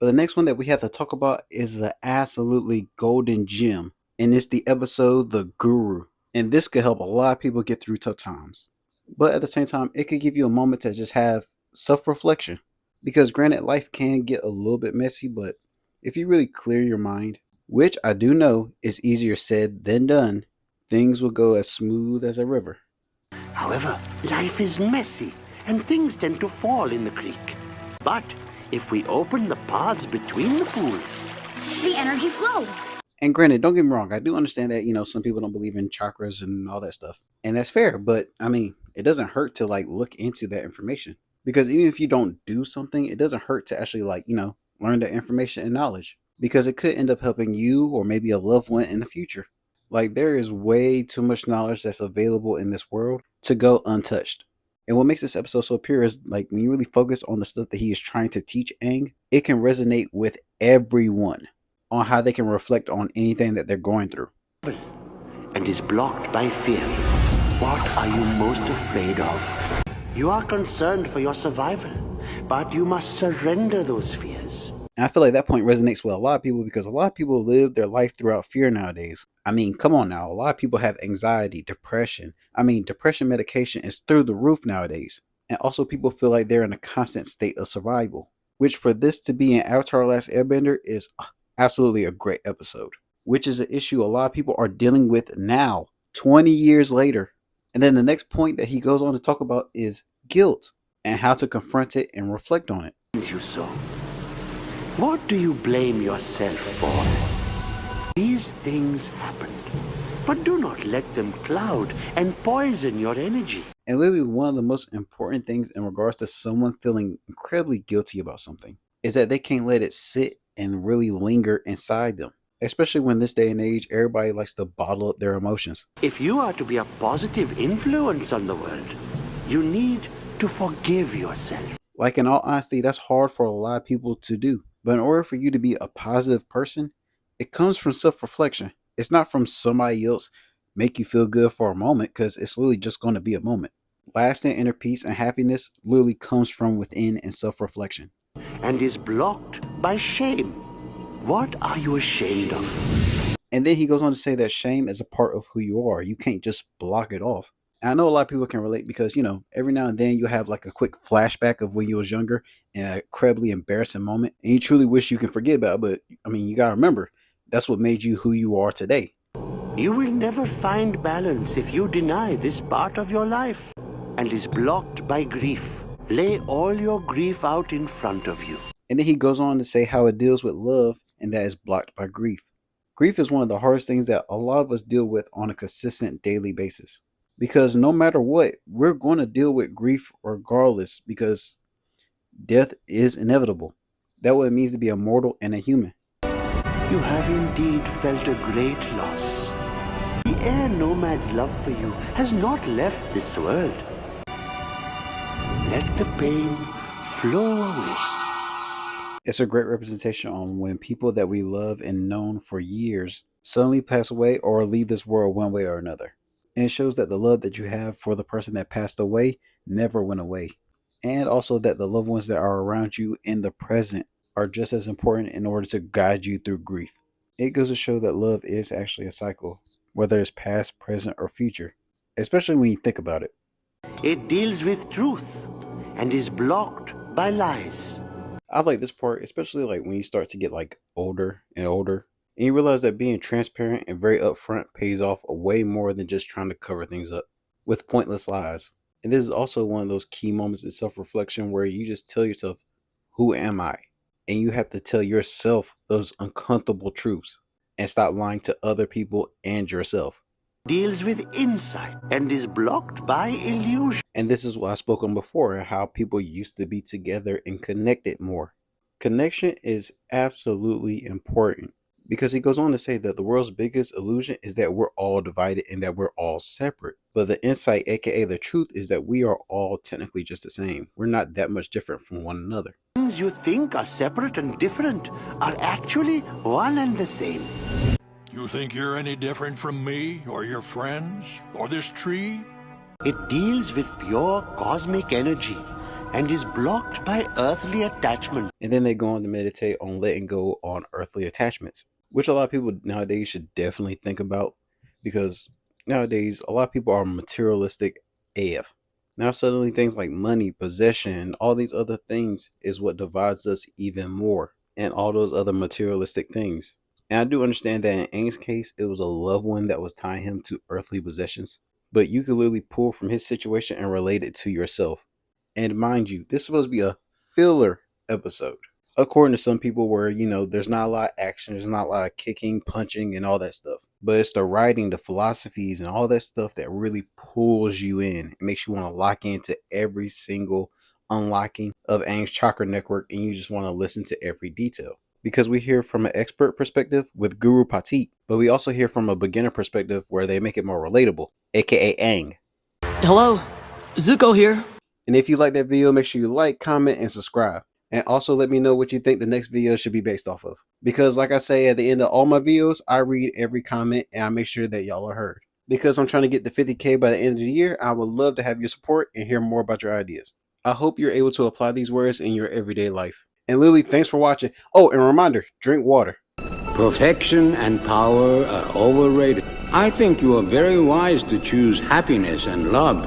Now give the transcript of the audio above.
But the next one that we have to talk about is the absolutely golden gem. And it's the episode The Guru. And this could help a lot of people get through tough times. But at the same time, it could give you a moment to just have self reflection. Because granted, life can get a little bit messy, but if you really clear your mind, which I do know is easier said than done, things will go as smooth as a river. However, life is messy, and things tend to fall in the creek. But if we open the paths between the pools, the energy flows. And granted, don't get me wrong, I do understand that, some people don't believe in chakras and all that stuff. And that's fair, but I mean, it doesn't hurt to look into that information. Because even if you don't do something, it doesn't hurt to actually learn the information and knowledge. Because it could end up helping you or maybe a loved one in the future. Like there is way too much knowledge that's available in this world to go untouched. And what makes this episode so pure is when you really focus on the stuff that he is trying to teach Aang, it can resonate with everyone on how they can reflect on anything that they're going through. And is blocked by fear. What are you most afraid of? You are concerned for your survival, but you must surrender those fears. And I feel like that point resonates with a lot of people because a lot of people live their life throughout fear nowadays. I mean, come on now. A lot of people have anxiety, depression. I mean, depression medication is through the roof nowadays. And also people feel like they're in a constant state of survival, which for this to be an Avatar Last Airbender is absolutely a great episode, which is an issue a lot of people are dealing with now, 20 years later. And then the next point that he goes on to talk about is guilt and how to confront it and reflect on it. You so. What do you blame yourself for? These things happened, but do not let them cloud and poison your energy. And literally one of the most important things in regards to someone feeling incredibly guilty about something is that they can't let it sit and really linger inside them. Especially when this day and age, everybody likes to bottle up their emotions. If you are to be a positive influence on the world, you need to forgive yourself. Like in all honesty, that's hard for a lot of people to do. But in order for you to be a positive person, it comes from self-reflection. It's not from somebody else make you feel good for a moment because it's literally just going to be a moment. Lasting inner peace and happiness literally comes from within and self-reflection. And is blocked by shame. What are you ashamed of? And then he goes on to say that shame is a part of who you are. You can't just block it off. And I know a lot of people can relate because, every now and then you have a quick flashback of when you was younger and a incredibly embarrassing moment. And you truly wish you can forget about it. But, I mean, you got to remember, that's what made you who you are today. You will never find balance if you deny this part of your life and is blocked by grief. Lay all your grief out in front of you. And then he goes on to say how it deals with love and that is blocked by grief. Grief is one of the hardest things that a lot of us deal with on a consistent daily basis. Because no matter what, we're going to deal with grief regardless because death is inevitable. That's what it means to be a mortal and a human. You have indeed felt a great loss. The air nomad's love for you has not left this world. Let the pain flow away. It's a great representation on when people that we love and known for years suddenly pass away or leave this world one way or another. And it shows that the love that you have for the person that passed away never went away. And also that the loved ones that are around you in the present are just as important in order to guide you through grief. It goes to show that love is actually a cycle, whether it's past, present, or future, especially when you think about it. It deals with truth and is blocked by lies. I like this part, especially when you start to get older and older. And you realize that being transparent and very upfront pays off way more than just trying to cover things up with pointless lies. And this is also one of those key moments in self-reflection where you just tell yourself, who am I? And you have to tell yourself those uncomfortable truths and stop lying to other people and yourself. Deals with insight and is blocked by illusion. And this is what I spoke on before, how people used to be together and connected more. Connection is absolutely important. Because he goes on to say that the world's biggest illusion is that we're all divided and that we're all separate. But the insight, aka the truth, is that we are all technically just the same. We're not that much different from one another. Things you think are separate and different are actually one and the same. You think you're any different from me, or your friends, or this tree? It deals with pure cosmic energy and is blocked by earthly attachment. And then they go on to meditate on letting go on earthly attachments, which a lot of people nowadays should definitely think about, because nowadays a lot of people are materialistic AF. Now suddenly things like money, possession, and all these other things is what divides us even more, and all those other materialistic things. And I do understand that in Aang's case, it was a loved one that was tying him to earthly possessions, but you could literally pull from his situation and relate it to yourself. And mind you, this is supposed to be a filler episode, according to some people, where there's not a lot of action, there's not a lot of kicking, punching, and all that stuff. But it's the writing, the philosophies, and all that stuff that really pulls you in. It makes you want to lock into every single unlocking of Aang's chakra network, and you just want to listen to every detail. Because we hear from an expert perspective with Guru Patit, but we also hear from a beginner perspective where they make it more relatable, aka Aang. Hello, Zuko here. And if you like that video, make sure you like, comment, and subscribe. And also let me know what you think the next video should be based off of. Because like I say at the end of all my videos, I read every comment and I make sure that y'all are heard. Because I'm trying to get to 50K by the end of the year, I would love to have your support and hear more about your ideas. I hope you're able to apply these words in your everyday life. And Lily, thanks for watching. Oh, and a reminder, drink water. Perfection and power are overrated. I think you are very wise to choose happiness and love